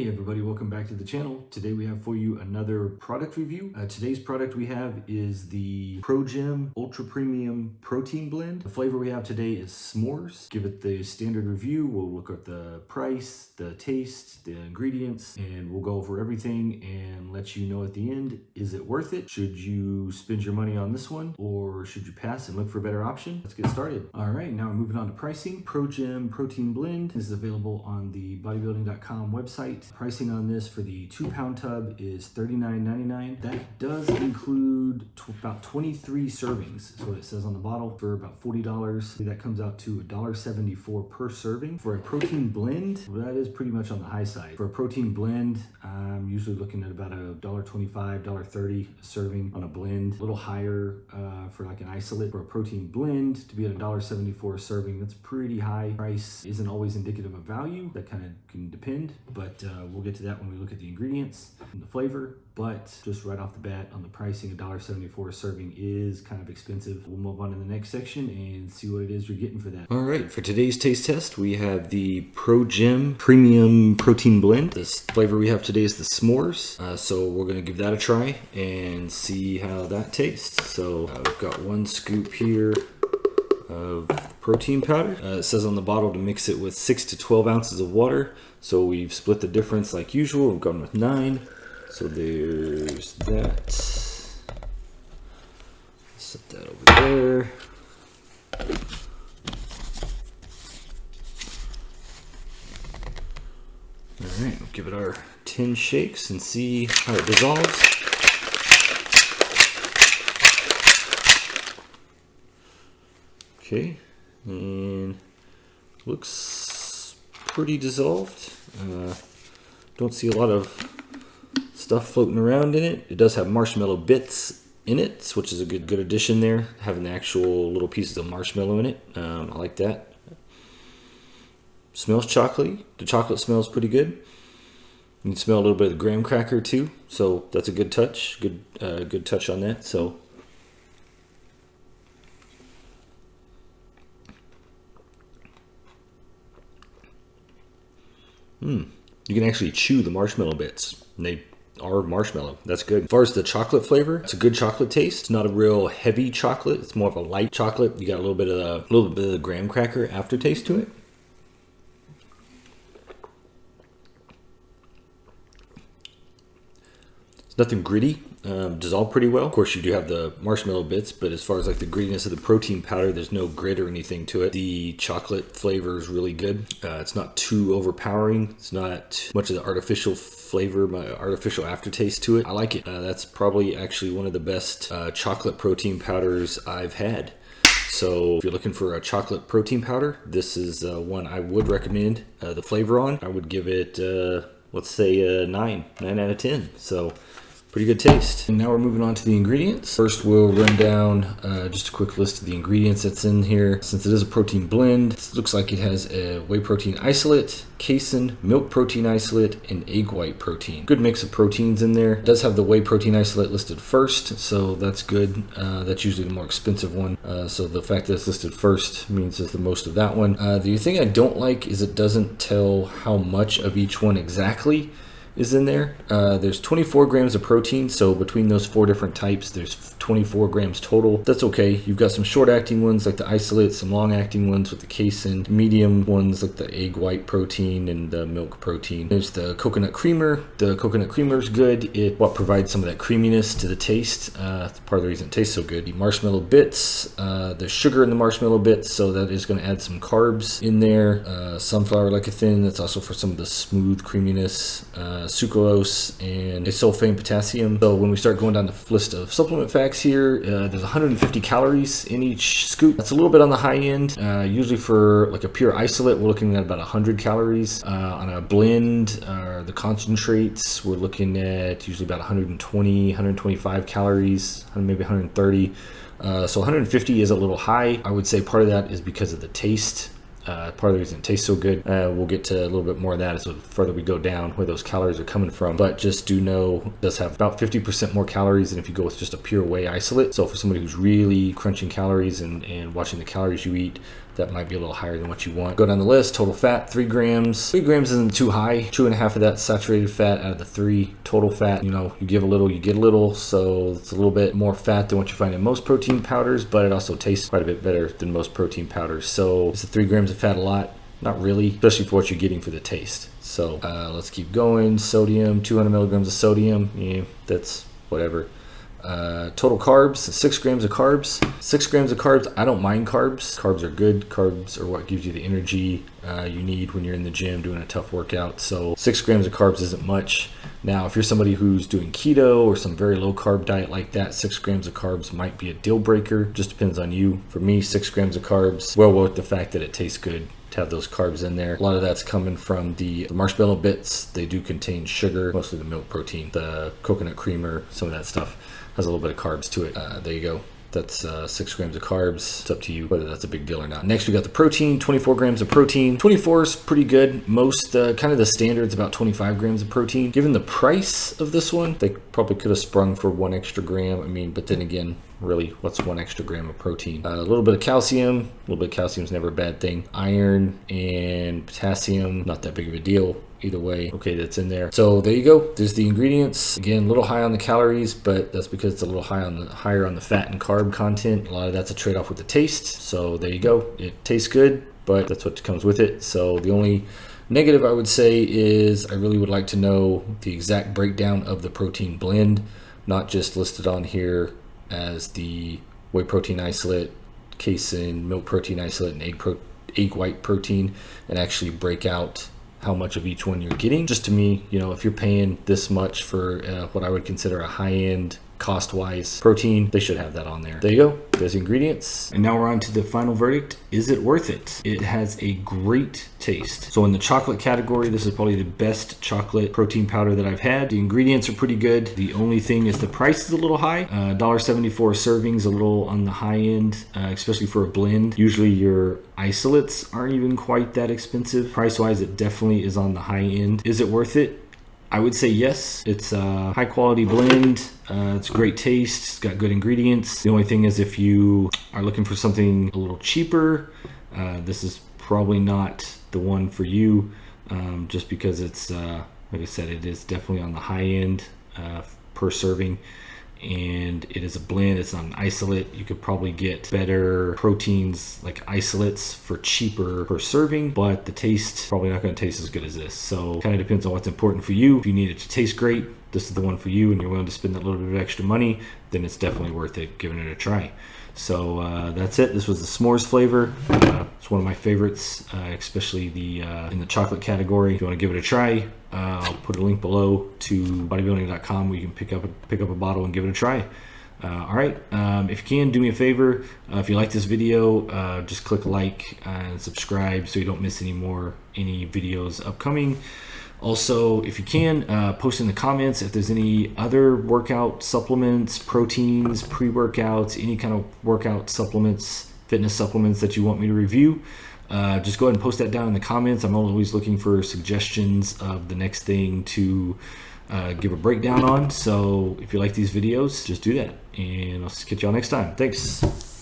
Hey everybody, welcome back to the channel. Today we have for you another product review. Today's product we have is the ProJym Ultra-Premium Protein Blend. The flavor we have today is s'mores. Give it the standard review. We'll look at the price, the taste, the ingredients, and we'll go over everything and let you know at the end, is it worth it? Should you spend your money on this one or should you pass and look for a better option? Let's get started. All right, now we're moving on to pricing. ProJym Protein Blend is available on the bodybuilding.com website. Pricing on this for the 2-pound tub is $39.99. That does include about 23 servings. That's what it says on the bottle, for about $40. That comes out to $1.74 per serving. For a protein blend, well, that is pretty much on the high side. For a protein blend, I'm usually looking at about $1.25, $1.30 a serving on a blend. A little higher for like an isolate. For a protein blend, to be at $1.74 a serving, that's pretty high. Price isn't always indicative of value. That kind of can depend, but we'll get to that when we look at the ingredients and the flavor. But just right off the bat on the pricing, $1.74 a serving is kind of expensive. We'll move on to the next section and see what it is you're getting for that. All right, for today's taste test, we have the ProJym Premium Protein Blend. This flavor we have today is the s'mores. So we're gonna give that a try and see how that tastes. So we've got 1 scoop here of protein powder. It says on the bottle to mix it with 6 to 12 ounces of water. So we've split the difference like usual. We've gone with 9. So there's that. Set that over there. All right, we'll give it our 10 shakes and see how it dissolves. Okay, and looks pretty dissolved. Don't see a lot of stuff floating around in it. It does have marshmallow bits in it, which is a good addition there, having the actual little pieces of marshmallow in it. I like that. Smells chocolatey. The chocolate smells pretty good. You can smell a little bit of the graham cracker too, so that's a good touch. Good touch on that. So. You can actually chew the marshmallow bits, and they are marshmallow. That's good. As far as the chocolate flavor, it's a good chocolate taste. It's not a real heavy chocolate. It's more of a light chocolate. You got a little bit of the graham cracker aftertaste to it. It's nothing gritty. Dissolved pretty well. Of course, you do have the marshmallow bits, but as far as like the grittiness of the protein powder, there's no grit or anything to it. The chocolate flavor is really good. It's not too overpowering. It's not much of the artificial flavor, my artificial aftertaste to it. I like it. That's probably actually one of the best chocolate protein powders I've had. So if you're looking for a chocolate protein powder, this is one I would recommend the flavor on. I would give it, let's say 9 out of 10. So pretty good taste. And now we're moving on to the ingredients. First, we'll run down just a quick list of the ingredients that's in here. Since it is a protein blend, it looks like it has a whey protein isolate, casein, milk protein isolate, and egg white protein. Good mix of proteins in there. It does have the whey protein isolate listed first, so that's good. That's usually the more expensive one. So the fact that it's listed first means it's the most of that one. The thing I don't like is it doesn't tell how much of each one exactly is in there. There's 24 grams of protein, so between those 4 different types, there's 24 grams total. That's okay. You've got some short-acting ones like the isolate, some long-acting ones with the casein, medium ones like the egg white protein and the milk protein. There's the coconut creamer. The coconut creamer is good. It provides some of that creaminess to the taste. That's part of the reason it tastes so good. The marshmallow bits, there's sugar in the marshmallow bits, so that is going to add some carbs in there. Sunflower lecithin, that's also for some of the smooth creaminess. Sucralose and isolfane potassium. So when we start going down the list of supplement facts here, there's 150 calories in each scoop. That's a little bit on the high end. Usually for like a pure isolate, we're looking at about 100 calories. On a blend, the concentrates, we're looking at usually about 120, 125 calories, maybe 130. So 150 is a little high. I would say part of that is because of the taste. Part of the reason it tastes so good. We'll get to a little bit more of that as the further we go down, where those calories are coming from. But just do know it does have about 50% more calories than if you go with just a pure whey isolate. So for somebody who's really crunching calories and watching the calories you eat, that might be a little higher than what you want. Go down the list. Total fat, 3 grams. 3 grams isn't too high. 2.5 of that saturated fat out of the 3 total fat. You know, you give a little, you get a little, so it's a little bit more fat than what you find in most protein powders, but it also tastes quite a bit better than most protein powders. So is the 3 grams of fat a lot? Not really, especially for what you're getting for the taste. So let's keep going. Sodium, 200 milligrams of sodium. Yeah, that's whatever. Total carbs, 6 grams of carbs. 6 grams of carbs. I don't mind carbs. Carbs are good. Carbs are what gives you the energy you need when you're in the gym doing a tough workout. So 6 grams of carbs isn't much. Now, if you're somebody who's doing keto or some very low carb diet like that, 6 grams of carbs might be a deal breaker. Just depends on you. For me, 6 grams of carbs, well worth the fact that it tastes good to have those carbs in there. A lot of that's coming from the marshmallow bits. They do contain sugar, mostly the milk protein, the coconut creamer, some of that stuff has a little bit of carbs to it. There you go. That's 6 grams of carbs. It's up to you whether that's a big deal or not. Next, we got the protein, 24 grams of protein. 24 is pretty good. Most, kind of the standard's about 25 grams of protein. Given the price of this one, they probably could have sprung for 1 extra gram. I mean, but then again, really, what's 1 extra gram of protein? A little bit of calcium. A little bit of calcium is never a bad thing. Iron and potassium, not that big of a deal. Either way, okay, that's in there. So there you go. There's the ingredients. Again, a little high on the calories, but that's because it's a little higher on the fat and carb content. A lot of that's a trade-off with the taste. So there you go. It tastes good, but that's what comes with it. So the only negative I would say is I really would like to know the exact breakdown of the protein blend, not just listed on here as the whey protein isolate, casein, milk protein isolate, and egg white protein, and actually break out how much of each one you're getting. Just to me, you know, if you're paying this much for what I would consider a high-end cost-wise protein, they should have that on there. There you go. There's the ingredients. And now we're on to the final verdict. Is it worth it? It has a great taste. So in the chocolate category, this is probably the best chocolate protein powder that I've had. The ingredients are pretty good. The only thing is the price is a little high. $1.74 servings, a little on the high end, especially for a blend. Usually your isolates aren't even quite that expensive. Price-wise, it definitely is on the high end. Is it worth it? I would say yes. It's a high quality blend. It's great taste. It's got good ingredients. The only thing is if you are looking for something a little cheaper, this is probably not the one for you, just because it's, like I said, it is definitely on the high end per serving. And it is a blend, it's not an isolate. You could probably get better proteins like isolates for cheaper per serving, but the taste probably not going to taste as good as this. So kind of depends on what's important for you. If you need it to taste great, this is the one for you, and you're willing to spend that little bit of extra money, then it's definitely worth it giving it a try. So that's it. This was the s'mores flavor. It's one of my favorites, especially the in the chocolate category. If you want to give it a try, I'll put a link below to bodybuilding.com where you can pick up a bottle and give it a try. All right, if you can, do me a favor. If you like this video, just click like and subscribe so you don't miss any videos upcoming. Also, if you can, post in the comments if there's any other workout supplements, proteins, pre-workouts, any kind of workout supplements, fitness supplements that you want me to review. Just go ahead and post that down in the comments. I'm always looking for suggestions of the next thing to give a breakdown on. So if you like these videos, just do that. And I'll catch y'all next time. Thanks.